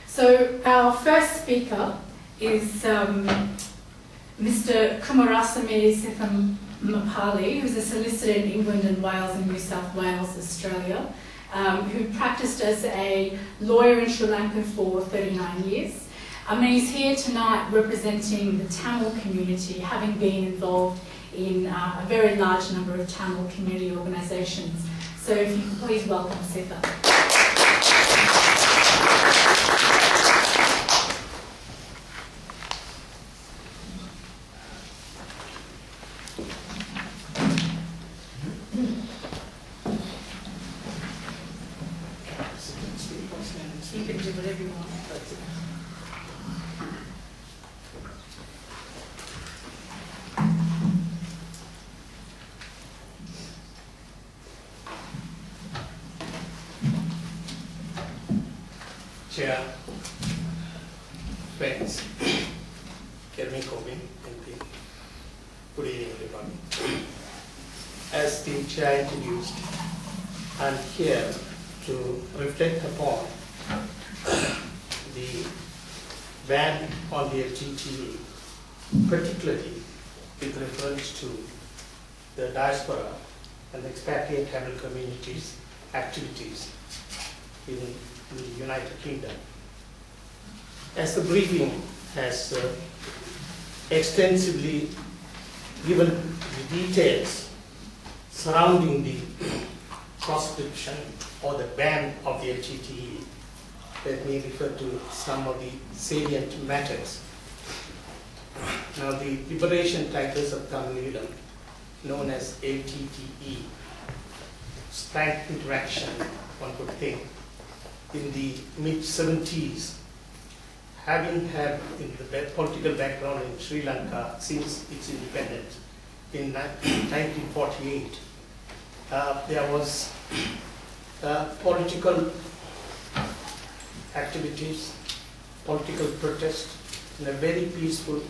So our first speaker is Mr. Cmarsamy Tamil-lawyer, who's a solicitor in England and Wales and New South Wales, Australia, who practiced as a lawyer in Sri Lanka for 39 years. And he's here tonight representing the Tamil community, having been involved in a very large number of Tamil community organisations. So if you could please welcome Sitha. You can do whatever you want. Chair, friends, MP. Good evening, everybody. As the chair introduced, I'm here to reflect upon the ban on the FGTE, particularly with reference to the diaspora and expatriate Tamil communities' activities in the United Kingdom. As the briefing has extensively given the details surrounding the proscription or the ban of the FGTE, let me refer to some of the salient matters. Now, the Liberation Tigers of Tamil-lawyer, known as LTTE, slight interaction, one could think, in the mid-70s, having had in the political background in Sri Lanka since its independence in 1948, there was political activities, political protest in a very peaceful,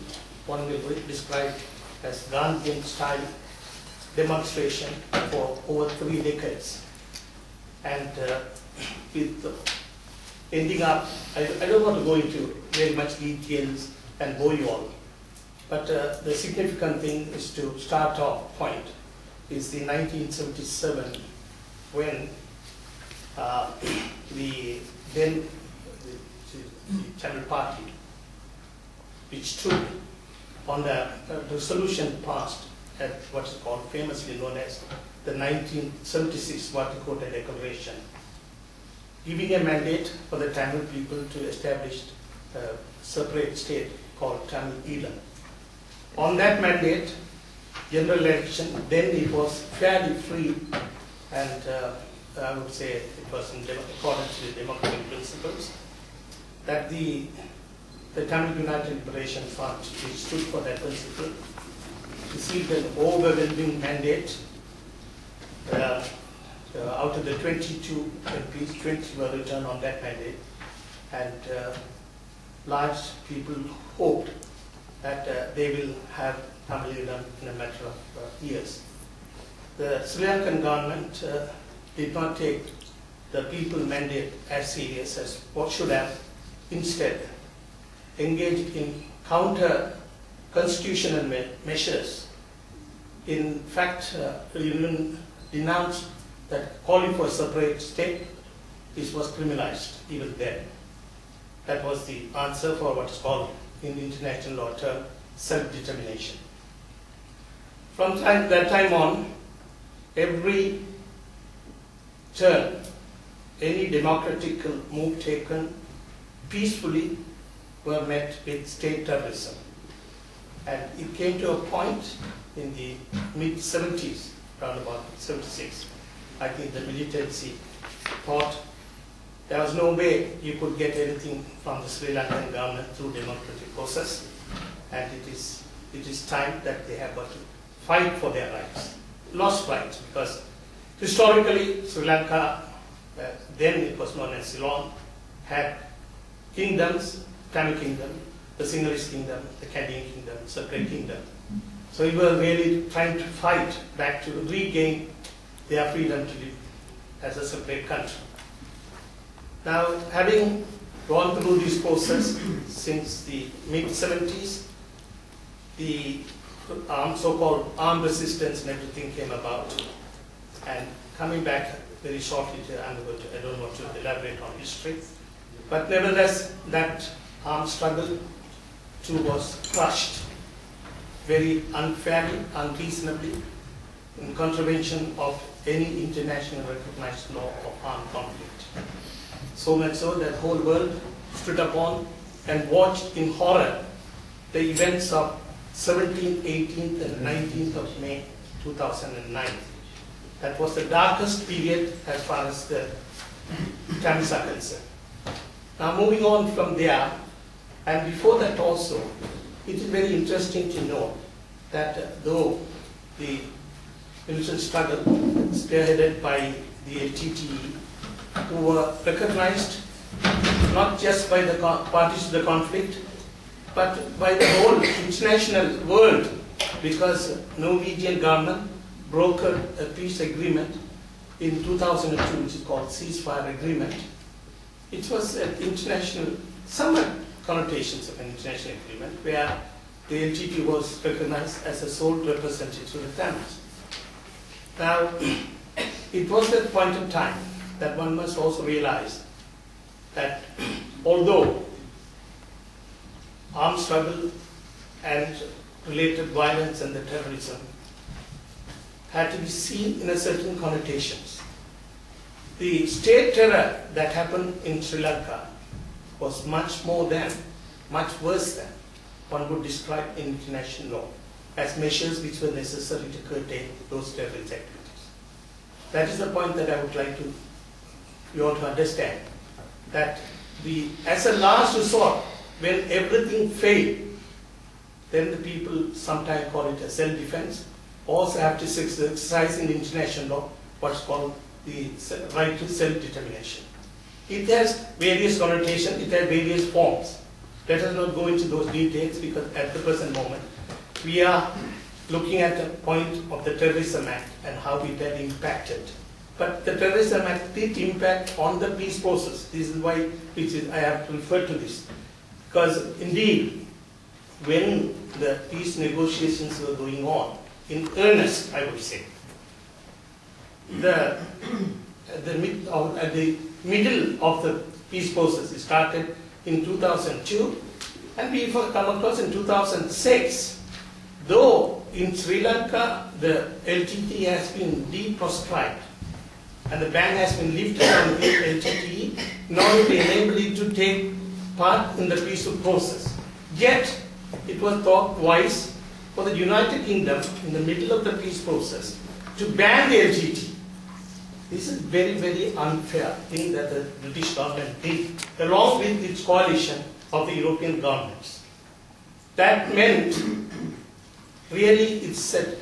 one will describe as Gandhian style demonstration for over 3 decades. And with ending up, I don't want to go into very much details and bore you all, but the significant thing is to start off point is the 1977 when the Tamil Party, which stood on the resolution passed at what is called famously known as the 1976 Vatikota Declaration, giving a mandate for the Tamil people to establish a separate state called Tamil-lawyer. On that mandate, general election, then it was fairly free and I would say it was in accordance with democratic principles, that the Tamil United Liberation Front, which stood for that principle, received an overwhelming mandate. Out of the 22 MPs, 20 were returned on that mandate, and large people hoped that they will have Tamil-lawyer in a matter of years. The Sri Lankan government did not take the people mandate as serious as what should have. Instead, engaged in counter-constitutional measures. In fact, even denounced that calling for a separate state was criminalized even then. That was the answer for what is called in the international law term self-determination. From that time on, every turn, any democratic move taken peacefully were met with state terrorism. And it came to a point in the mid-70s, around about 76, I think the militancy thought there was no way you could get anything from the Sri Lankan government through democratic process, and it is time that they have got to fight for their rights. Lost rights, because historically Sri Lanka, then it was known as Ceylon, had kingdoms, Tamil kingdom, the Sinhalese kingdom, the Kandyan kingdom, separate kingdom. So we were really trying to fight back to regain their freedom to live as a separate country. Now, having gone through this process since the mid-70s, the so-called armed resistance and everything came about. And coming back very shortly, I don't want to elaborate on history, but nevertheless, that armed struggle too was crushed very unfairly, unreasonably, in contravention of any international recognized law of armed conflict. So much so that the whole world stood upon and watched in horror the events of 17th, 18th and 19th of May 2009. That was the darkest period as far as the times are concerned. Now moving on from there, and before that also, it is very interesting to note that though the militant struggle spearheaded by the LTTE, who were recognized not just by the parties to the conflict, but by the whole international world, because Norwegian government brokered a peace agreement in 2002, which is called ceasefire agreement. It was an international, somewhat connotations of an international agreement, where the LTT was recognized as a sole representative of the Tamils. Now, it was at a point in time that one must also realize that although armed struggle and related violence and the terrorism had to be seen in a certain connotations, the state terror that happened in Sri Lanka was much more than, much worse than one would describe in international law as measures which were necessary to curtail those terrorist activities. That is the point that I would like you all to understand, that as a last resort, when everything failed, then the people sometimes call it a self-defense, also have to exercise in international law what's called the right to self-determination. It has various connotations, it has various forms. Let us not go into those details because at the present moment we are looking at the point of the Terrorism Act and how it had impacted. But the Terrorism Act did impact on the peace process. This is why I have referred to this. Because indeed, when the peace negotiations were going on, in earnest, I would say, at the middle of the peace process, it started in 2002, and we come across in 2006. Though in Sri Lanka, the LTT has been deproscribed, and the ban has been lifted from the LTTE in order to enable it to take part in the peaceful process. Yet, it was thought wise for the United Kingdom, in the middle of the peace process, to ban the LTT. This is very, very unfair thing that the British government did, along with its coalition of the European governments. That meant, really, it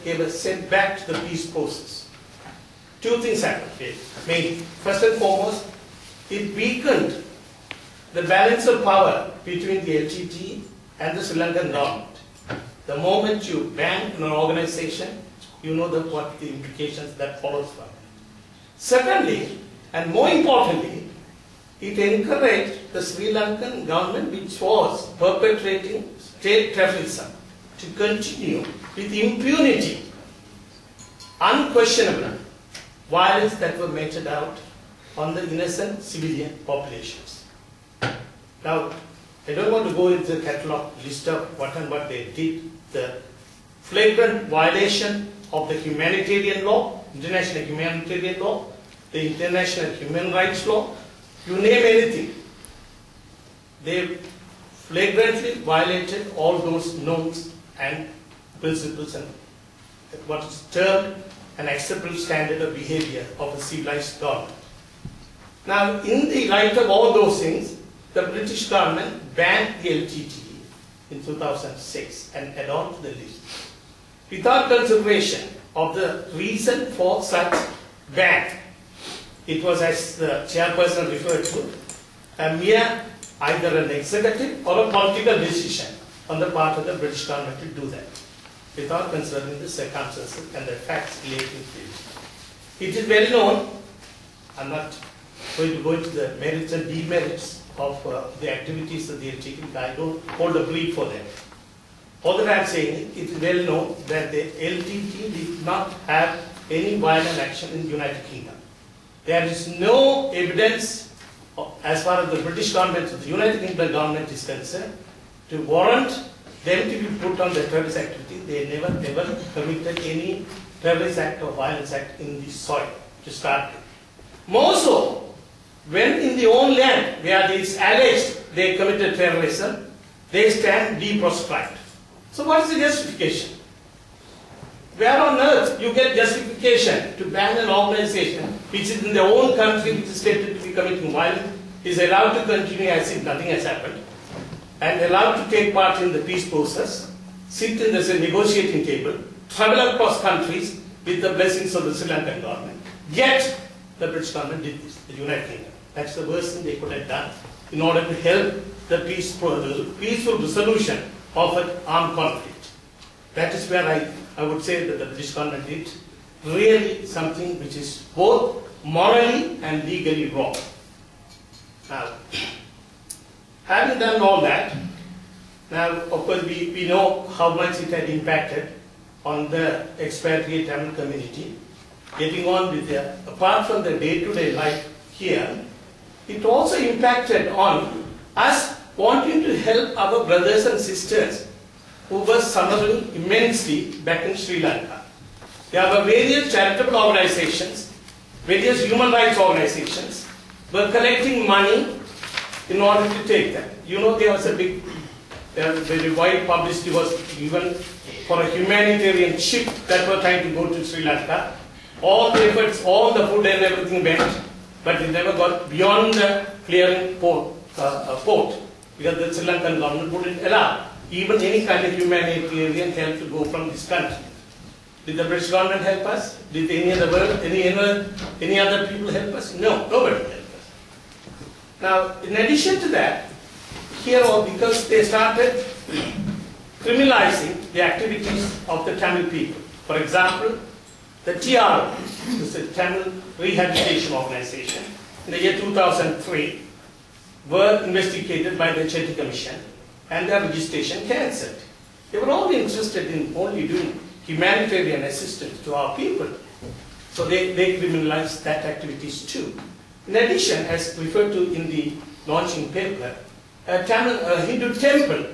gave a setback to the peace process. Two things happened here. First and foremost, it weakened the balance of power between the LTT and the Sri Lankan government. The moment you ban an organization, you know what the implications that follows from it. Secondly, and more importantly, it encouraged the Sri Lankan government, which was perpetrating state terrorism, to continue with impunity, unquestionable violence that were meted out on the innocent civilian populations. Now, I don't want to go into the catalogue list of what and what they did. The flagrant violation of the humanitarian law, international humanitarian law, the international human rights law, you name anything. They flagrantly violated all those norms and principles and what is termed an acceptable standard of behavior of a civilized government. Now, in the light of all those things, the British government banned the LTTE in 2006 and added on to the list, without consideration of the reason for such ban. It was, as the chairperson referred to, a mere either an executive or a political decision on the part of the British government to do that, without considering the circumstances and the facts relating to it. It is well known, I'm not going to go into the merits and demerits of the activities that they are taking. I don't hold a brief for them. All that I am saying, it is well known that the LTT did not have any violent action in the United Kingdom. There is no evidence, as far as the British government, the United Kingdom government is concerned, to warrant them to be put on the terrorist activity. They never ever committed any terrorist act or violence act in the soil to start with. More so, when in their own land, where it is alleged they committed terrorism, they stand de-proscribed. So what is the justification? Where on earth you get justification to ban an organization which is in their own country, which is stated to be committing violence, is allowed to continue as if nothing has happened, and allowed to take part in the peace process, sit in the negotiating table, travel across countries with the blessings of the Sri Lankan government. Yet the British government did this, the United Kingdom. That's the worst thing they could have done in order to help the peaceful resolution of an armed conflict. That is where I would say that the British government did really something which is both morally and legally wrong. Now, having done all that, now of course we know how much it had impacted on the expatriate Tamil community. Getting on with the, apart from the day-to-day life here, it also impacted on us wanting to help our brothers and sisters who were suffering immensely back in Sri Lanka. There were various charitable organizations, various human rights organizations were collecting money in order to take them. You know, there was a big, very wide publicity was given for a humanitarian ship that was trying to go to Sri Lanka. All the efforts, all the food and everything went, but it never got beyond the clearing port, because the Sri Lankan government wouldn't allow even any kind of humanitarian help to go from this country. Did the British government help us? Did any other world, any other people help us? No, nobody helped us. Now, in addition to that, here because they started criminalizing the activities of the Tamil people. For example, the TRO, this is the Tamil Rehabilitation Organization, in the year 2003, were investigated by the Chetty Commission and their registration cancelled. They were all interested in only doing humanitarian assistance to our people. So they criminalized that activities too. In addition, as referred to in the launching paper, a Hindu temple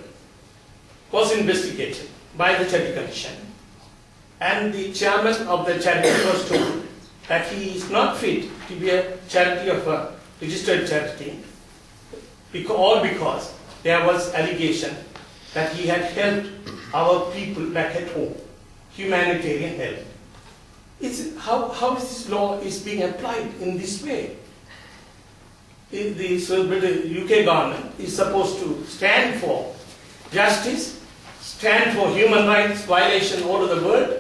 was investigated by the Chetty Commission, and the chairman of the charity was told that he is not fit to be a charity of a registered charity, because there was allegation that he had helped our people back at home, humanitarian help. How is this law is being applied in this way? The UK government is supposed to stand for justice, stand for human rights violation all over the world.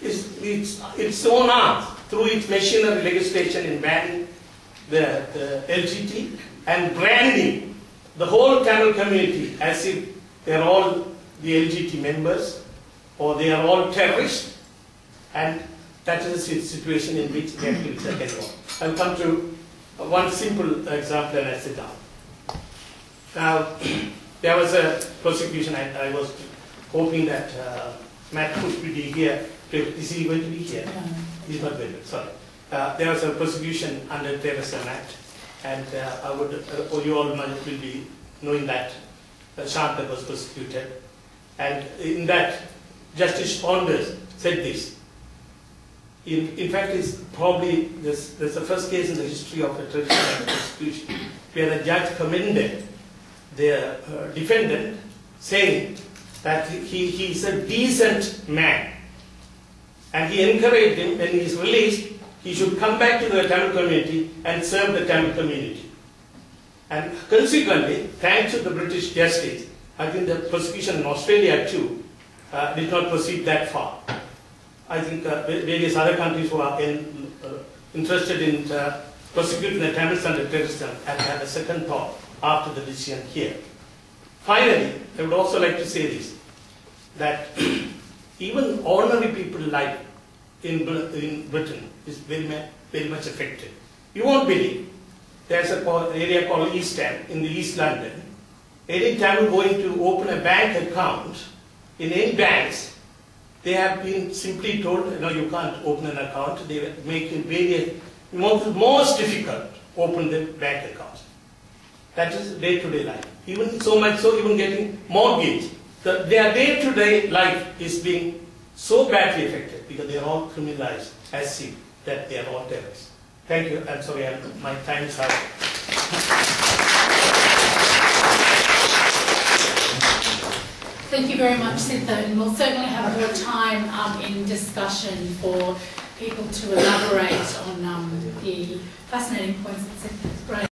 Its own arms, through its machinery legislation in banning the LGT and branding the whole Tamil community as if they are all the LGT members or they are all terrorists, and that is the situation in which the activities are getting on. I'll come to one simple example and I sit down. Now, there was a prosecution. I was hoping that Matt could be here. Is he going to be here? No. He's not going to, sorry. There was a prosecution under Terrorism Act, and you all will be knowing that Shanta was prosecuted. And in that, Justice Saunders said this. In fact, it's probably there's the first case in the history of a Terrorism Act prosecution where the judge commended the defendant, saying that he is a decent man. And he encouraged him, when he is released, he should come back to the Tamil community and serve the Tamil community. And consequently, thanks to the British justice, I think the prosecution in Australia too did not proceed that far. I think various other countries who are interested in prosecuting the Tamils under terrorism have had a second thought after the decision here. Finally, I would also like to say this, that even ordinary people's life in Britain is very much affected. You won't believe. There's an area called East End in the East London. Any time you're going to open a bank account in any banks, they have been simply told, no, you can't open an account. They make it most difficult to open the bank account. That is day-to-day life. Even so much so, even getting mortgage. Their day-to-day life is being so badly affected because they are all criminalized as if that they are all terrorists. Thank you. I'm sorry, my time is up. Thank you very much, Sitha, and we'll certainly have more time in discussion for people to elaborate on the fascinating points that Sitha has raised.